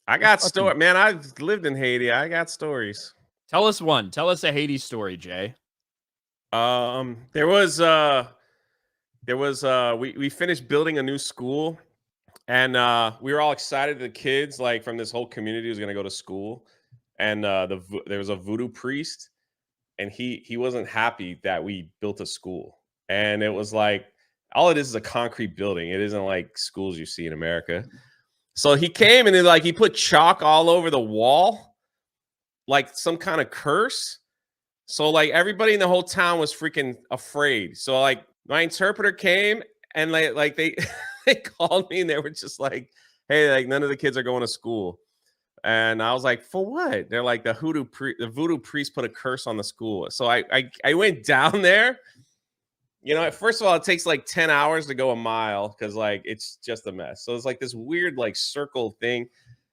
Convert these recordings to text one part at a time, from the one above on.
I That's got story, man. I've lived in Haiti. I got stories. Tell us one. Tell us a Haiti story, Jay. There was we finished building a new school, and we were all excited. The kids, like from this whole community, was gonna go to school, and there was a voodoo priest, and he wasn't happy that we built a school, and it was like all it is a concrete building. It isn't like schools you see in America. So he came and he put chalk all over the wall, like some kind of curse. So like everybody in the whole town was freaking afraid. So like my interpreter came and they they called me and they were just like, "Hey, like none of the kids are going to school." And I was like, "For what?" They're like, the voodoo priest put a curse on the school. So I went down there. You know, first of all, it takes like 10 hours to go a mile because like it's just a mess. So it's like this weird like circle thing.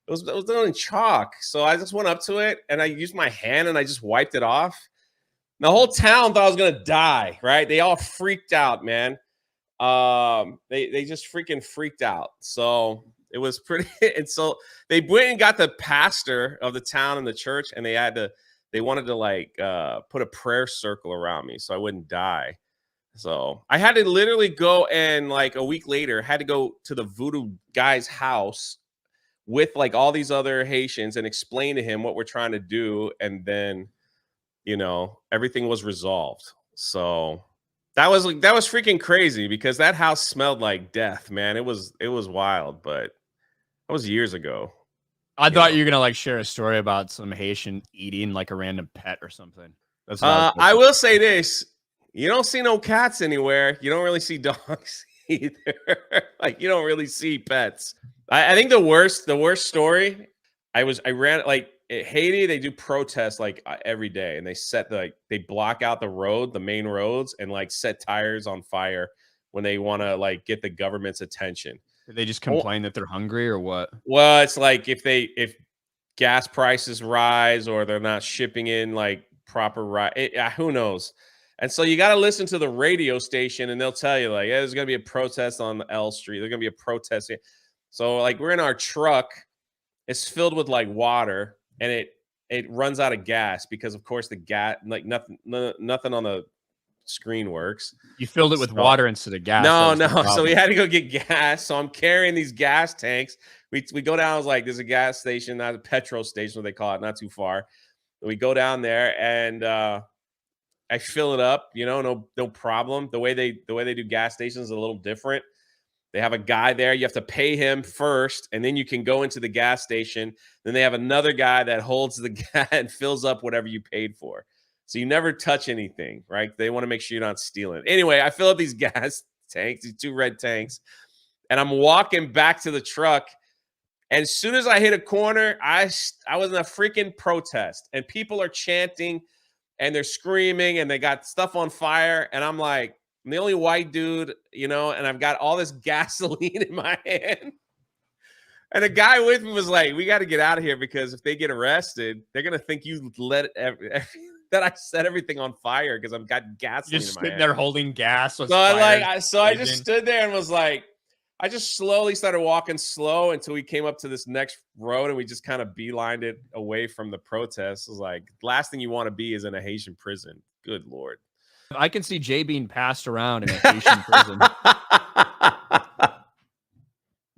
It was done in chalk. So I just went up to it and I used my hand and I just wiped it off. The whole town thought I was gonna die, right? They all freaked out, man. They just freaking freaked out. So it was pretty. And so they went and got the pastor of the town and the church, and they wanted to like put a prayer circle around me so I wouldn't die. So I had to literally go, and like a week later, had to go to the voodoo guy's house with like all these other Haitians and explain to him what we're trying to do, and then everything was resolved. So that was freaking crazy because that house smelled like death, man. It was wild, but that was years ago. I thought you were gonna like share a story about some Haitian eating like a random pet or something. That's what I will say this: you don't see no cats anywhere. You don't really see dogs either. Like you don't really see pets. I think the worst story. I ran like Haiti. They do protests like every day, and they block out the main roads, and like set tires on fire when they want to like get the government's attention. Did they just complain that they're hungry or what? Well, it's like if gas prices rise or they're not shipping in like proper who knows. And so you got to listen to the radio station and they'll tell you like, yeah, there's going to be a protest on L Street. There's going to be a protest here. So like we're in our truck, it's filled with like water, and it runs out of gas because of course the gas, like nothing on the screen works. You filled it with water instead of gas. No. So we had to go get gas. So I'm carrying these gas tanks. We go down. I was like, there's a gas station, not a petrol station, what they call it, not too far. We go down there and I fill it up. No problem. The way they do gas stations is a little different. They have a guy there. You have to pay him first, and then you can go into the gas station. Then they have another guy that holds the gas and fills up whatever you paid for. So you never touch anything, right? They want to make sure you're not stealing. Anyway, I fill up these gas tanks, these 2 red tanks, and I'm walking back to the truck. And as soon as I hit a corner, I was in a freaking protest, and people are chanting, and they're screaming, and they got stuff on fire, and I'm like, I'm the only white dude, and I've got all this gasoline in my hand. And the guy with me was like, we got to get out of here because if they get arrested, they're going to think you that I set everything on fire because I've got gasoline just in my sitting hand. There holding gas. So I just stood there and was like, I just slowly started walking slow until we came up to this next road, and we just kind of beelined it away from the protest. It was like, last thing you want to be is in a Haitian prison. Good Lord. I can see Jay being passed around in a Haitian prison.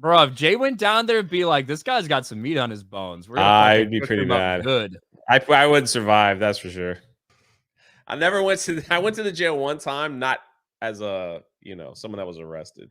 Bro, if Jay went down there, it'd be like, this guy's got some meat on his bones. I'd be pretty mad. Good. I wouldn't survive, that's for sure. I went to the jail one time, not as someone that was arrested.